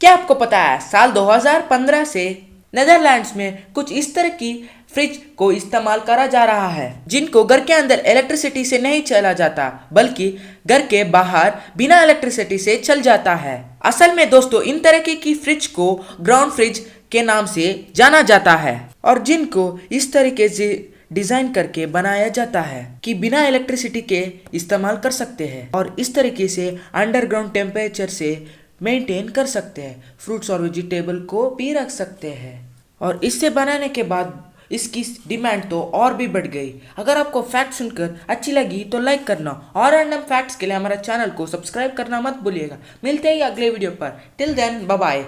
क्या आपको पता है साल 2015 से नेदरलैंड्स में कुछ इस तरह की फ्रिज को इस्तेमाल करा जा रहा है जिनको घर के अंदर इलेक्ट्रिसिटी से नहीं चला जाता बल्कि घर के बाहर बिना इलेक्ट्रिसिटी से चल जाता है। असल में दोस्तों इन तरह की फ्रिज को ग्राउंड फ्रिज के नाम से जाना जाता है और जिनको इस तरीके से डिजाइन करके बनाया जाता है कि बिना इलेक्ट्रिसिटी के इस्तेमाल कर सकते हैं और इस तरीके से अंडरग्राउंड टेम्परेचर से मेंटेन कर सकते हैं, फ्रूट्स और वेजिटेबल को भी रख सकते हैं। और इससे बनाने के बाद इसकी डिमांड तो और भी बढ़ गई। अगर आपको फैक्ट सुनकर अच्छी लगी तो लाइक करना और रैंडम फैक्ट्स के लिए हमारे चैनल को सब्सक्राइब करना मत भूलिएगा। मिलते हैं अगले वीडियो पर। Till then bye bye.